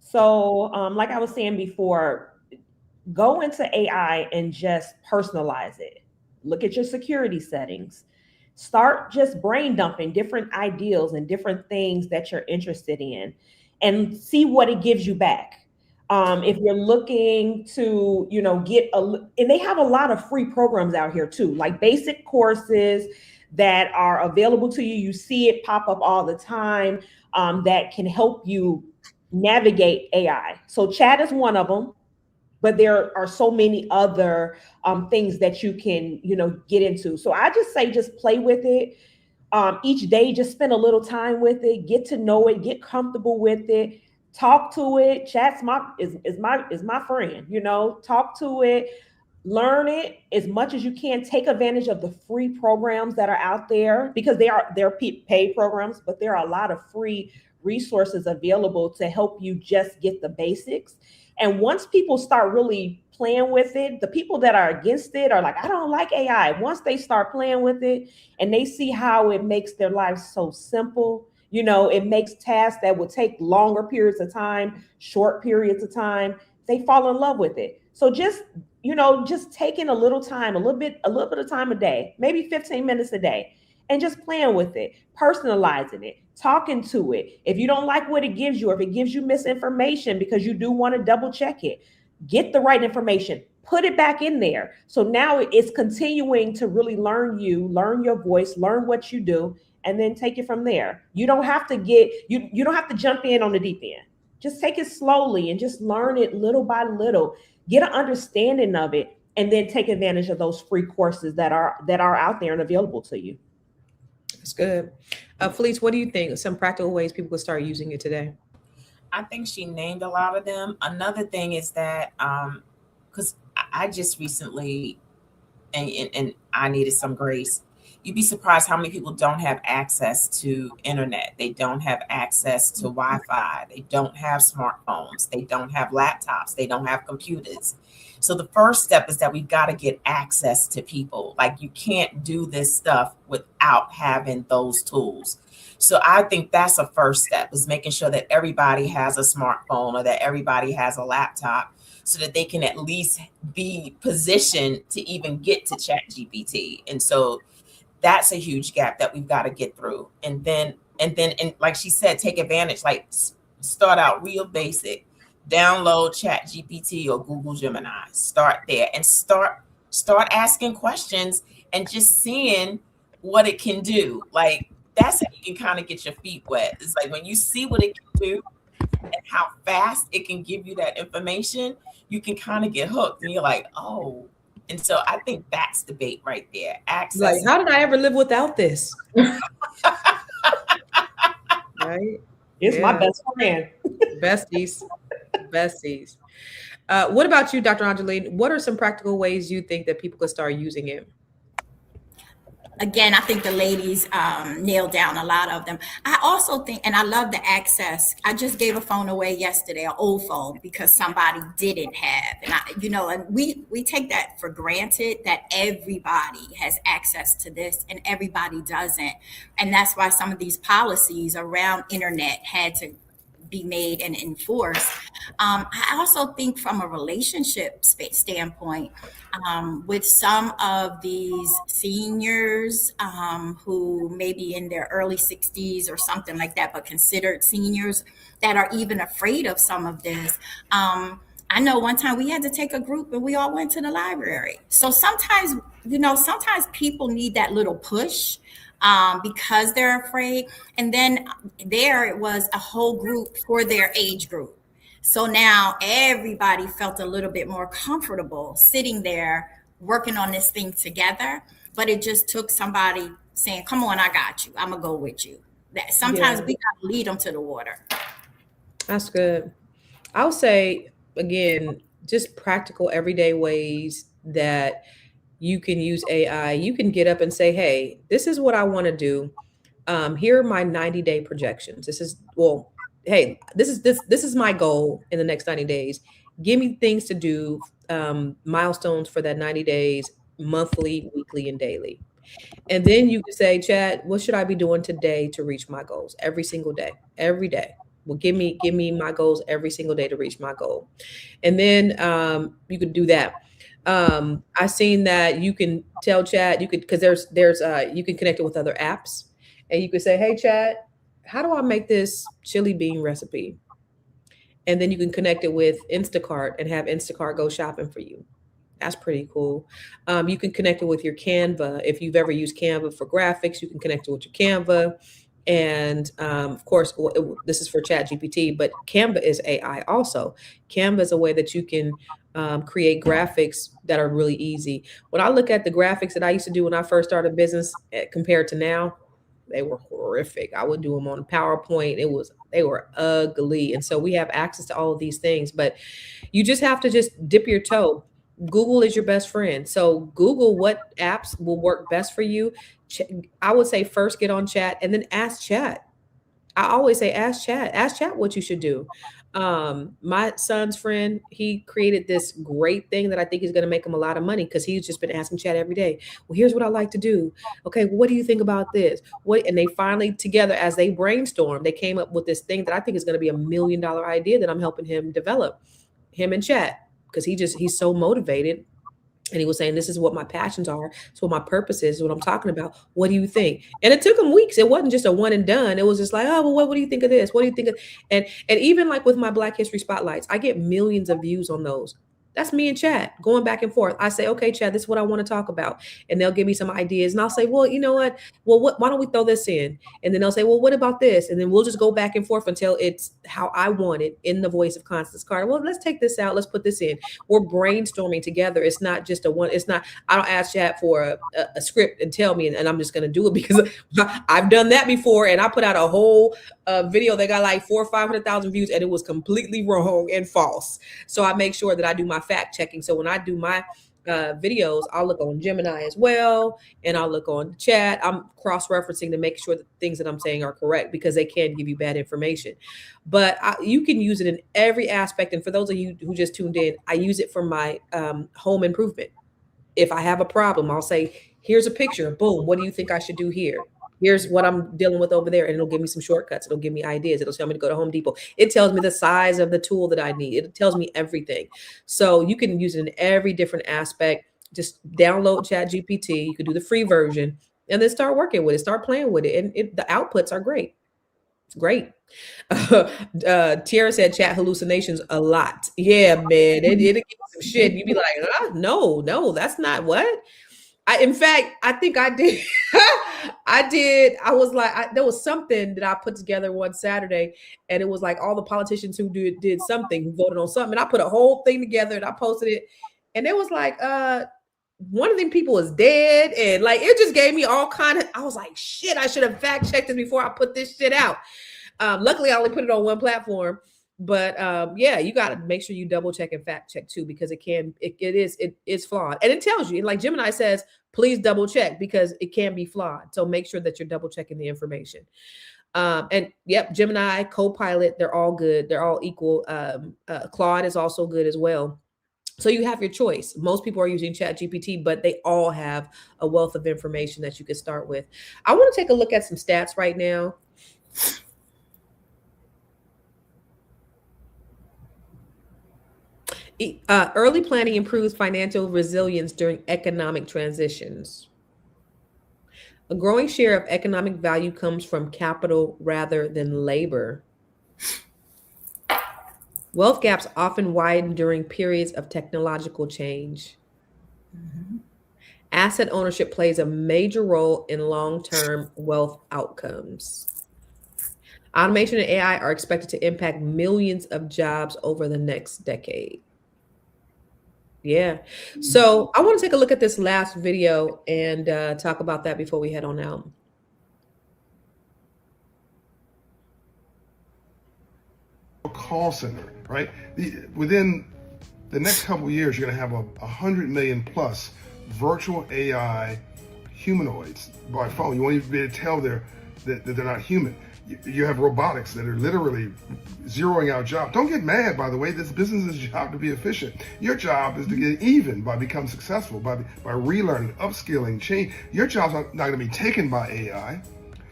So, like I was saying before, go into AI and just personalize it. Look at your security settings. Start just brain dumping different ideals and different things that you're interested in and see what it gives you back. If you're looking to, and they have a lot of free programs out here too, like basic courses that are available to you. You see it pop up all the time, that can help you navigate AI. So chat is one of them, but there are so many other things that you can, get into. So I just say, just play with it. Each day, just spend a little time with it, get to know it, get comfortable with it, talk to it. Chat's my friend, talk to it, learn it as much as you can. Take advantage of the free programs that are out there, because they're paid programs, but there are a lot of free resources available to help you just get the basics. And once people start really playing with it, the people that are against it are like, I don't like AI. Once they start playing with it and they see how it makes their lives so simple, it makes tasks that would take longer periods of time, short periods of time, they fall in love with it. So just taking a little time, a little bit of time a day, maybe 15 minutes a day, and just playing with it, personalizing it, talking to it. If you don't like what it gives you, or if it gives you misinformation, because you do want to double check it, get the right information, put it back in there. So now it's continuing to really learn your voice, learn what you do, and then take it from there. You don't have to you don't have to jump in on the deep end. Just take it slowly and just learn it little by little, get an understanding of it, and then take advantage of those free courses that are out there and available to you. That's good. Felice, what do you think? Some practical ways people could start using it today? I think she named a lot of them. Another thing is that, because I just recently, and I needed some grace. You'd be surprised how many people don't have access to internet. They don't have access to Wi-Fi. They don't have smartphones. They don't have laptops. They don't have computers. So the first step is that we've got to get access to people. Like, you can't do this stuff without having those tools. So I think that's a first step, is making sure that everybody has a smartphone, or that everybody has a laptop, so that they can at least be positioned to even get to ChatGPT. And so that's a huge gap that we've got to get through. And then like she said, take advantage, like start out real basic, download ChatGPT or Google Gemini, start there and start asking questions and just seeing what it can do. Like, that's how you can kind of get your feet wet. It's like when you see what it can do and how fast it can give you that information, you can kind of get hooked, and you're like, oh. And so I think that's the bait right there. Access. Like, how did I ever live without this? Right? It's my best friend. Besties. What about you, Dr. Angeline? What are some practical ways you think that people could start using it? Again, I think the ladies nailed down a lot of them. I also think, and I love the access. I just gave a phone away yesterday, an old phone, because somebody didn't have. And and we take that for granted, that everybody has access to this and everybody doesn't. And that's why some of these policies around internet had to be made and enforced. I also think from a relationship standpoint, with some of these seniors who may be in their early 60s or something like that, but considered seniors, that are even afraid of some of this. I know one time we had to take a group and we all went to the library. So sometimes people need that little push because they're afraid. And then there it was a whole group for their age group. So now everybody felt a little bit more comfortable sitting there working on this thing together. But it just took somebody saying, come on, I got you. I'm going to go with you. That sometimes we got to lead them to the water. That's good. I'll say, again, just practical everyday ways that you can use AI. You can get up and say, hey, this is what I want to do. Here are my 90-day projections. This is my goal in the next 90 days. Give me things to do, milestones for that 90 days, monthly, weekly, and daily. And then you can say, Chad, what should I be doing today to reach my goals? Every single day, every day. Well, give me my goals every single day to reach my goal. And then you could do that. I've seen that you can tell Chad, because there's you can connect it with other apps, and you could say, hey, Chad, how do I make this chili bean recipe? and then you can connect it with Instacart and have Instacart go shopping for you. That's pretty cool. You can connect it with your Canva. If you've ever used Canva for graphics, you can connect it with your Canva. And of course, this is for ChatGPT, but Canva is AI also. Canva is a way that you can create graphics that are really easy. When I look at the graphics that I used to do when I first started business compared to now, they were horrific. I would do them on PowerPoint. They were ugly. And so we have access to all of these things, but you just have to just dip your toe. Google is your best friend. So Google what apps will work best for you. I would say first get on chat and then ask chat. I always say ask chat what you should do. My son's friend, he created this great thing that I think is going to make him a lot of money because he's just been asking chat every day. Well, here's what I like to do. Okay, what do you think about this? And they finally together, as they brainstormed, they came up with this thing that I think is going to be $1 million idea that I'm helping him develop, him in chat, because he's so motivated. And he was saying, this is what my passions are. It's what my purpose is, what I'm talking about. What do you think? And it took him weeks. It wasn't just a one and done. It was just like, oh, well, what do you think of this? What do you think of? And even like with my Black History Spotlights, I get millions of views on those. That's me and chat going back and forth. I say, okay, chat, this is what I want to talk about. And they'll give me some ideas. And I'll say, well, you know what? Well, why don't we throw this in? And then they'll say, well, what about this? And then we'll just go back and forth until it's how I want it in the voice of Constance Carter. Well, let's take this out. Let's put this in. We're brainstorming together. It's not just I don't ask chat for a script and tell me, and I'm just going to do it because I've done that before. And I put out a whole video that got like 400,000 or 500,000 views, and it was completely wrong and false. So I make sure that I do my fact checking. So when I do my videos, I'll look on Gemini as well, and I'll look on chat. I'm cross-referencing to make sure that things that I'm saying are correct because they can give you bad information. But you can use it in every aspect. And for those of you who just tuned in, I use it for my home improvement. If I have a problem, I'll say, here's a picture. Boom. What do you think I should do here? Here's what I'm dealing with over there. And it'll give me some shortcuts. It'll give me ideas. It'll tell me to go to Home Depot. It tells me the size of the tool that I need. It tells me everything. So you can use it in every different aspect. Just download ChatGPT. You can do the free version and then start working with it. Start playing with it. And the outputs are great. It's great. Tiara said chat hallucinations a lot. Yeah, man. It'll give you some shit. You'd be like, no, that's not what. In fact, I think I did. I was like, there was something that I put together one Saturday, and it was like all the politicians who did something, who voted on something. And I put a whole thing together and I posted it. And it was like, one of them people is dead. And like, it just gave me all kind of, I was like, shit, I should have fact checked this before I put this shit out. Luckily, I only put it on one platform. But yeah, you got to make sure you double check and fact check too, because it is flawed. And it tells you, like Gemini says, please double check because it can be flawed. So make sure that you're double checking the information. And yep, Gemini, Copilot, they're all good. They're all equal. Claude is also good as well. So you have your choice. Most people are using ChatGPT, but they all have a wealth of information that you can start with. I want to take a look at some stats right now. Early planning improves financial resilience during economic transitions. A growing share of economic value comes from capital rather than labor. Wealth gaps often widen during periods of technological change. Mm-hmm. Asset ownership plays a major role in long-term wealth outcomes. Automation and AI are expected to impact millions of jobs over the next decade. Yeah. So I want to take a look at this last video and talk about that before we head on out. Call center, right? Within the next couple of years, you're going to have 100 million plus virtual AI humanoids by phone. You won't even be able to tell that they're not human. You have robotics that are literally zeroing out jobs. Don't get mad, by the way. This business's job to be efficient. Your job is to get even by becoming successful, by relearning, upskilling, change. Your job's not going to be taken by AI.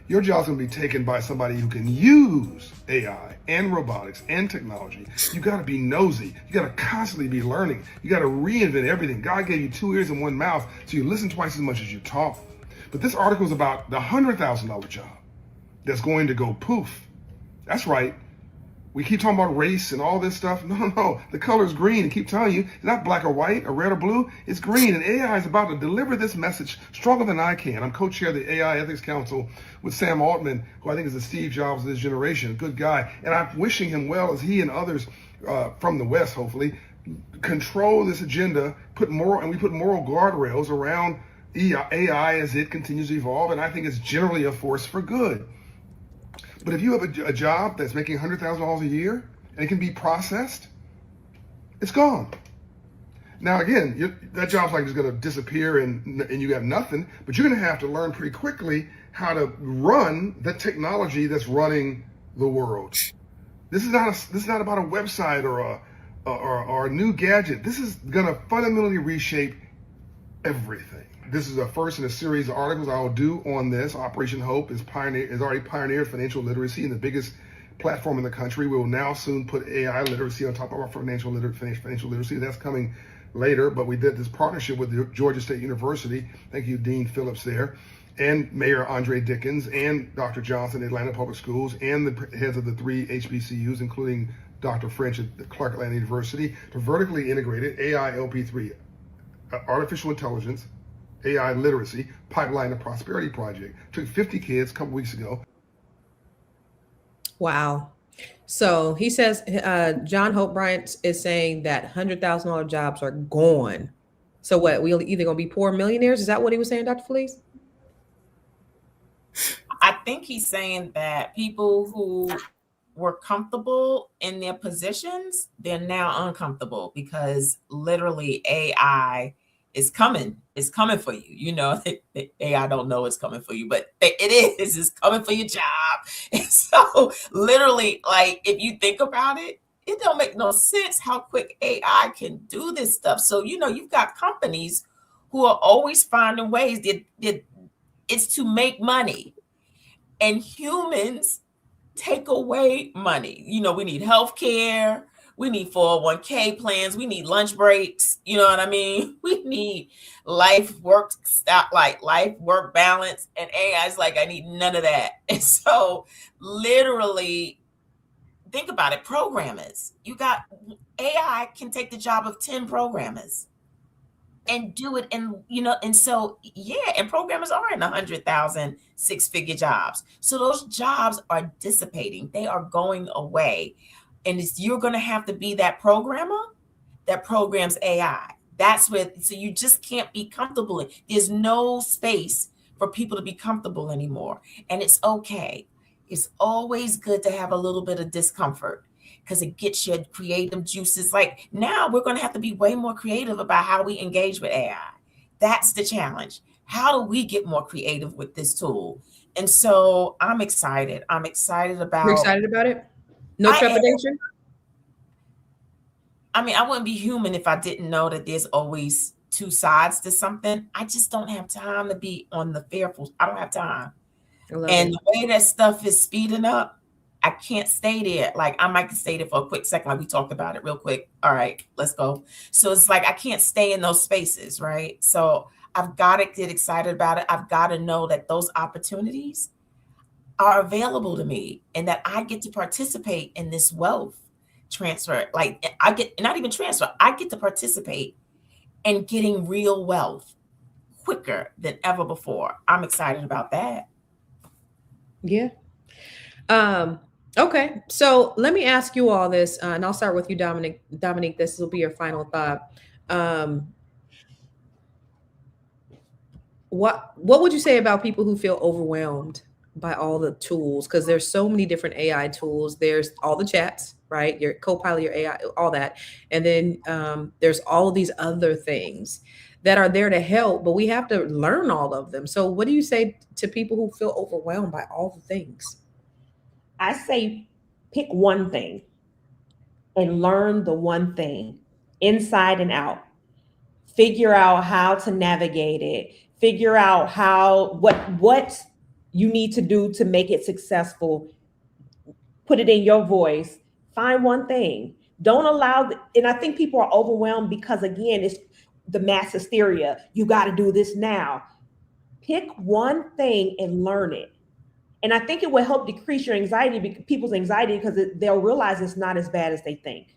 Your job's going to be taken by somebody who can use AI and robotics and technology. You got to be nosy. You got to constantly be learning. You got to reinvent everything. God gave you 2 ears and 1 mouth, so you listen twice as much as you talk. But this article is about the $100,000 job that's going to go poof. That's right. We keep talking about race and all this stuff. No. The color is green. And keep telling you, it's not black or white or red or blue. It's green. And AI is about to deliver this message stronger than I can. I'm co-chair of the AI Ethics Council with Sam Altman, who I think is the Steve Jobs of this generation. A good guy. And I'm wishing him well as he and others from the West, hopefully, control this agenda, we put moral guardrails around AI as it continues to evolve. And I think it's generally a force for good. But if you have a job that's making $100,000 a year and it can be processed, it's gone. Now, again, that job's like just going to disappear and you have nothing, but you're going to have to learn pretty quickly how to run the technology that's running the world. This is not about a website or a new gadget. This is going to fundamentally reshape everything. This is a first in a series of articles I will do on this. Operation Hope is already pioneered financial literacy in the biggest platform in the country. We will now soon put AI literacy on top of our financial literacy. That's coming later, but we did this partnership with the Georgia State University. Thank you, Dean Phillips there, and Mayor Andre Dickens, and Dr. Johnson at Atlanta Public Schools, and the heads of the 3 HBCUs, including Dr. French at the Clark Atlanta University, to vertically integrated AI LP3, artificial intelligence, AI literacy, pipeline to prosperity project. Took 50 kids a couple weeks ago. Wow. So he says, John Hope Bryant is saying that $100,000 jobs are gone. So what, we're either going to be poor millionaires? Is that what he was saying, Dr. Felice? I think he's saying that people who were comfortable in their positions, they're now uncomfortable because literally AI is coming. It's coming for you. You know, AI don't know it's coming for you, but it is. It's coming for your job. And so literally, like, if you think about it, it don't make no sense how quick AI can do this stuff. So, you know, you've got companies who are always finding ways that it's to make money. And humans take away money. You know, we need healthcare. We need 401k plans. We need lunch breaks. You know what I mean? We need life work balance. And AI is like, I need none of that. And so literally, think about it. Programmers, AI can take the job of 10 programmers and do it. And, you know, and so, yeah, and programmers are in 100,000 six-figure jobs. So those jobs are dissipating. They are going away. And you're going to have to be that programmer that programs AI. That's where, so you just can't be comfortable. There's no space for people to be comfortable anymore. And it's okay. It's always good to have a little bit of discomfort because it gets your creative juices. Like now we're going to have to be way more creative about how we engage with AI. That's the challenge. How do we get more creative with this tool? And so I'm excited. I'm excited about. You're excited about it? No trepidation? I mean, I wouldn't be human if I didn't know that there's always two sides to something. I just don't have time to be on the fearful. I don't have time. And the way that stuff is speeding up, I can't stay there. Like I might stay there for a quick second. Like we talked about it real quick. All right, let's go. So it's like, I can't stay in those spaces, right? So I've got to get excited about it. I've got to know that those opportunities are available to me and that I get to participate in this wealth transfer. Like I get, not even transfer, I get to participate in getting real wealth quicker than ever before. I'm excited about that. Yeah. Okay. So let me ask you all this, and I'll start with you, Dominique. Dominique, this will be your final thought. What would you say about people who feel overwhelmed by all the tools? Because there's so many different AI tools. There's all the chats, right? Your Copilot, your AI, all that. And then there's all of these other things that are there to help, but we have to learn all of them. So what do you say to people who feel overwhelmed by all the things? I say pick one thing and learn the one thing inside and out. Figure out how to navigate it. Figure out what you need to do to make it successful. Put it in your voice. Find one thing. Don't allow, and I think people are overwhelmed because, again, it's the mass hysteria. You got to do this now. Pick one thing and learn it And I think it will help decrease your anxiety, people's anxiety, because they'll realize it's not as bad as they think.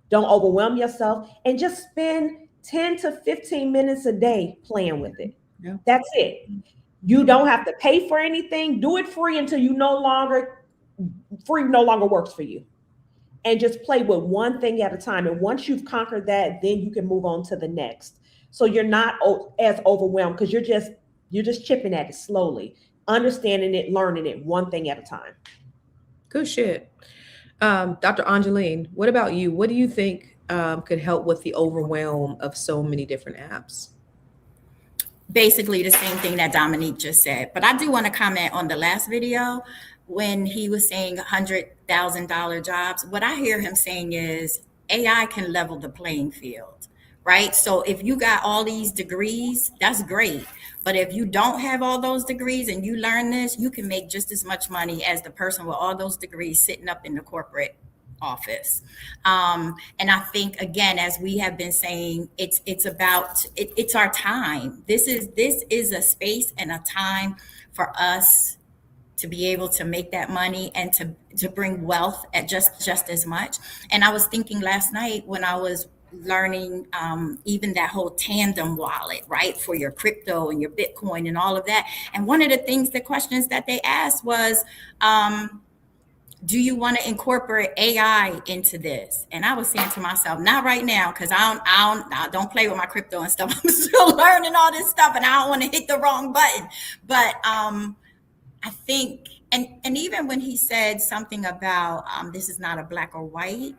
Don't overwhelm yourself, and just spend 10 to 15 minutes a day playing with it. Yeah. That's it. You don't have to pay for anything. Do it free until you no longer works for you. And just play with one thing at a time. And once you've conquered that, then you can move on to the next. So you're not as overwhelmed, because you're just chipping at it slowly, understanding it, learning it one thing at a time. Good shit. Dr. Angeline, what about you? What do you think could help with the overwhelm of so many different apps? Basically the same thing that Dominique just said. But I do want to comment on the last video when he was saying $100,000 jobs. What I hear him saying is AI can level the playing field, right? So if you got all these degrees, that's great. But if you don't have all those degrees and you learn this, you can make just as much money as the person with all those degrees sitting up in the corporate office. And I think, again, as we have been saying, it's about it's our time. This is a space and a time for us to be able to make that money and to bring wealth at just as much. And I was thinking last night when I was learning even that whole tandem wallet, right, for your crypto and your Bitcoin and all of that. And one of the questions that they asked was, do you want to incorporate AI into this? And I was saying to myself, not right now, because I don't play with my crypto and stuff. I'm still learning all this stuff, and I don't want to hit the wrong button. But I think, and even when he said something about this is not a black or white,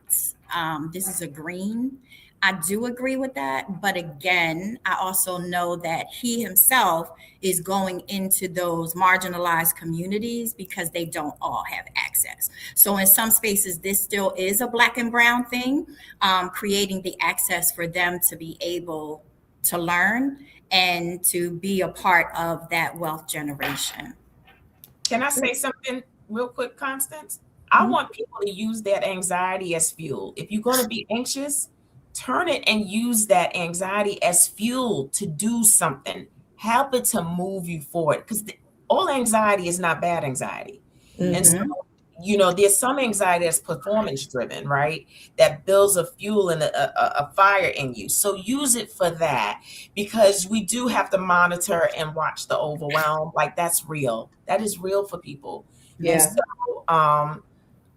this is a green, I do agree with that. But again, I also know that he himself is going into those marginalized communities because they don't all have access. So in some spaces, this still is a black and brown thing, creating the access for them to be able to learn and to be a part of that wealth generation. Can I say something real quick, Constance? I want people to use that anxiety as fuel. If you're going to be anxious, turn it and use that anxiety as fuel to do something. Help it to move you forward, because all anxiety is not bad anxiety. Mm-hmm. And so, there's some anxiety that's performance driven, right? That builds a fuel and a fire in you. So use it for that, because we do have to monitor and watch the overwhelm. Like, that's real. That is real for people. Yeah. And so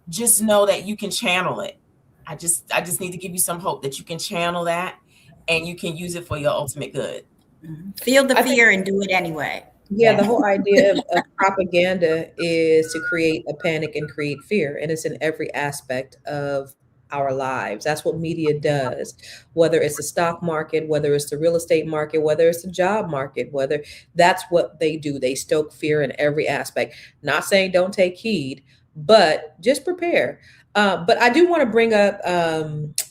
just know that you can channel it. I just need to give you some hope that you can channel that and you can use it for your ultimate good. Feel the fear and do it anyway. Yeah, the whole idea of propaganda is to create a panic and create fear. And it's in every aspect of our lives. That's what media does, whether it's the stock market, whether it's the real estate market, whether it's the job market, that's what they do. They stoke fear in every aspect. Not saying don't take heed, but just prepare. But I do want to bring up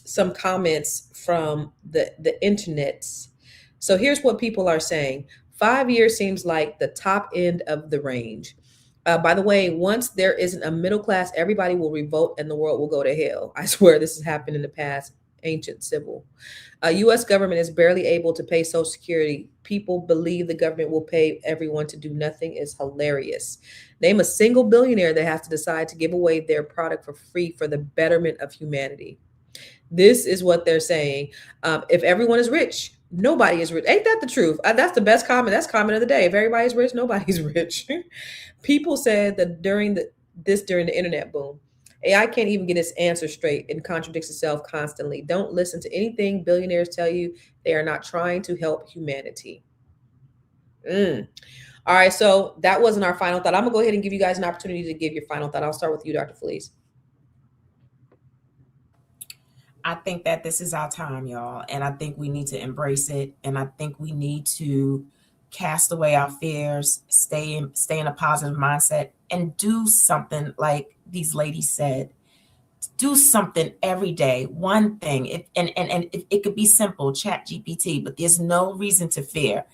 some comments from the internet. So here's what people are saying. 5 years seems like the top end of the range. By the way, once there isn't a middle class, everybody will revolt and the world will go to hell. I swear this has happened in the past, ancient civil. U.S. government is barely able to pay Social Security. People believe the government will pay everyone to do nothing is hilarious. Name a single billionaire that has to decide to give away their product for free for the betterment of humanity. This is what they're saying. If everyone is rich, nobody is rich. Ain't that the truth? That's the best comment. That's comment of the day. If everybody's rich, nobody's rich. People said that during the internet boom, AI can't even get its answer straight and contradicts itself constantly. Don't listen to anything billionaires tell you. They are not trying to help humanity. All right, so that wasn't our final thought. I'm gonna go ahead and give you guys an opportunity to give your final thought. I'll start with you, Dr. Felice. I think that this is our time, y'all. And I think we need to embrace it. And I think we need to cast away our fears, stay in a positive mindset, and do something like these ladies said. Do something every day, one thing. It could be simple, ChatGPT, but there's no reason to fear.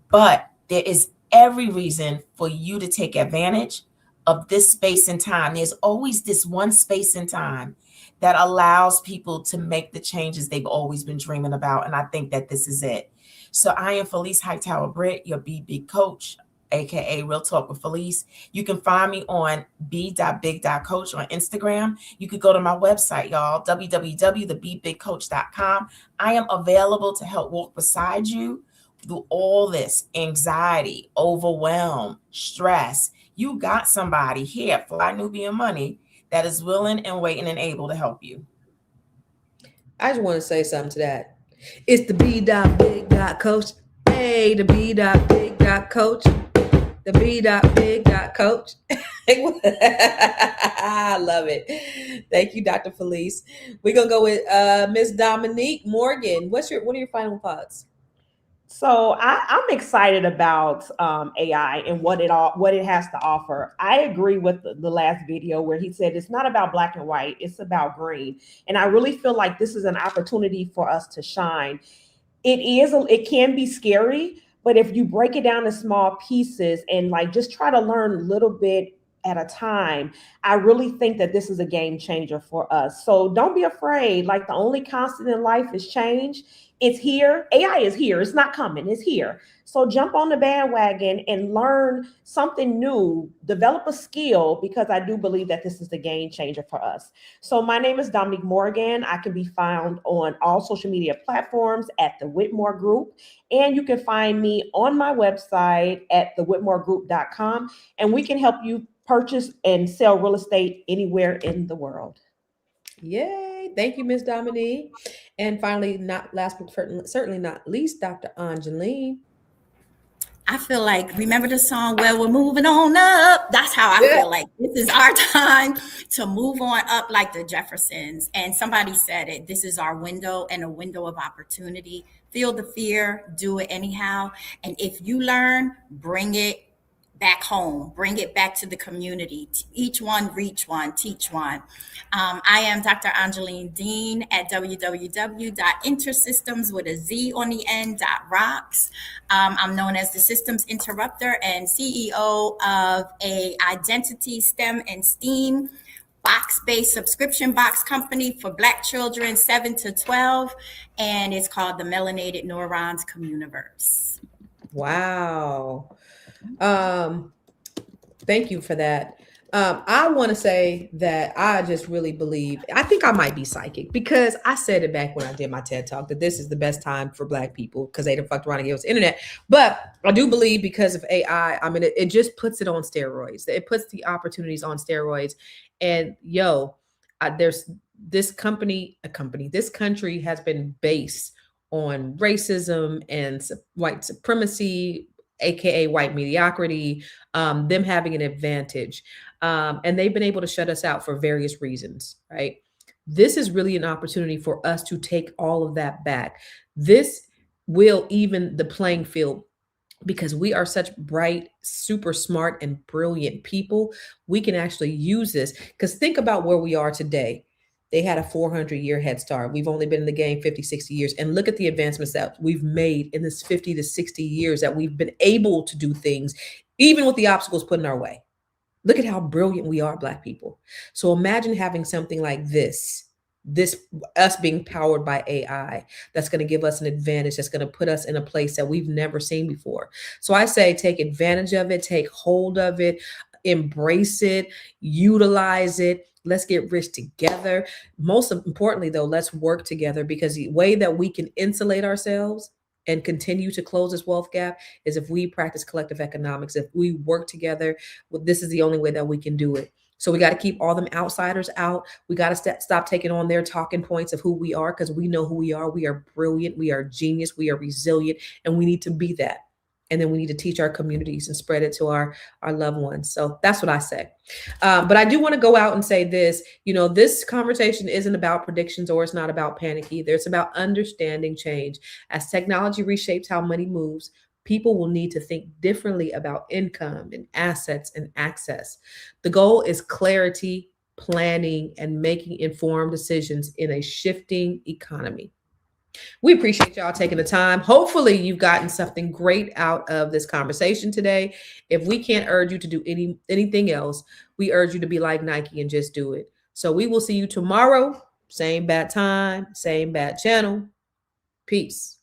But there is every reason for you to take advantage of this space and time. There's always this one space and time that allows people to make the changes they've always been dreaming about. And I think that this is it. So I am Felice Hightower Britt, your BB coach, aka Real Talk with Felice. You can find me on b.big.coach on Instagram. You could go to my website, y'all, www.thebebigcoach.com. I am available to help walk beside you through all this anxiety, overwhelm, stress. You got somebody here at Fly Nubian Money that is willing and waiting and able to help you. I just want to say something to that. It's the b.big.coach. Hey, the b.big.coach. The b.big.coach. I love it. Thank you, Dr. Felice. We're gonna go with Miss Dominique Morgan. What are your final thoughts? So I'm excited about AI and what it has to offer. I agree with the last video where he said it's not about black and white, it's about green. And I really feel like this is an opportunity for us to shine. It can be scary, but if you break it down to small pieces and like just try to learn a little bit at a time, I really think that this is a game changer for us. So don't be afraid. Like, the only constant in life is change. It's here. AI is here. It's not coming. It's here. So jump on the bandwagon and learn something new, develop a skill, because I do believe that this is the game changer for us. So my name is Dominique Morgan. I can be found on all social media platforms at the Whitmore Group. And you can find me on my website at thewhitmoregroup.com. And we can help you purchase and sell real estate anywhere in the world. Yay. Thank you, Miss Dominique. And finally, not last but certainly not least, Dr. Angeline. I feel like, remember the song, Well, We're Moving On Up? That's how I feel like this is our time to move on up like the Jeffersons. And somebody said it, this is our window and a window of opportunity. Feel the fear, do it anyhow. And if you learn, bring it back home, bring it back to the community. Each one, reach one, teach one. I am Dr. Angeline Dean at www.intersystems with a Z on the end .rocks. I'm known as the Systems Interrupter and CEO of a identity, STEM, and STEAM box-based subscription box company for Black children 7 to 12, and it's called the Melanated Neurons Communiverse. Wow. Thank you for that. I want to say that I just really believe, I think I might be psychic, because I said it back when I did my TED Talk that this is the best time for Black people because they done fucked around and gave us internet. But I do believe because of AI, I mean, it just puts it on steroids. It puts the opportunities on steroids. And there's this country has been based on racism and white supremacy, AKA white mediocrity, them having an advantage. And they've been able to shut us out for various reasons, right? This is really an opportunity for us to take all of that back. This will even the playing field, because we are such bright, super smart, and brilliant people. We can actually use this, because think about where we are today. They had a 400-year head start. We've only been in the game 50, 60 years. And look at the advancements that we've made in this 50 to 60 years that we've been able to do things, even with the obstacles put in our way. Look at how brilliant we are, Black people. So imagine having something like this us being powered by AI, that's going to give us an advantage, that's going to put us in a place that we've never seen before. So I say, take advantage of it, take hold of it, embrace it, utilize it. Let's get rich together. Most importantly, though, let's work together, because the way that we can insulate ourselves and continue to close this wealth gap is if we practice collective economics. If we work together, this is the only way that we can do it. So we got to keep all them outsiders out. We got to stop taking on their talking points of who we are, because we know who we are. We are brilliant. We are genius. We are resilient. And we need to be that. And then we need to teach our communities and spread it to our loved ones. So that's what I say. But I do want to go out and say this, this conversation isn't about predictions, or it's not about panic either. It's about understanding change. As technology reshapes how money moves, people will need to think differently about income and assets and access. The goal is clarity, planning, and making informed decisions in a shifting economy. We appreciate y'all taking the time. Hopefully you've gotten something great out of this conversation today. If we can't urge you to do anything else, we urge you to be like Nike and just do it. So we will see you tomorrow. Same bad time, same bad channel. Peace.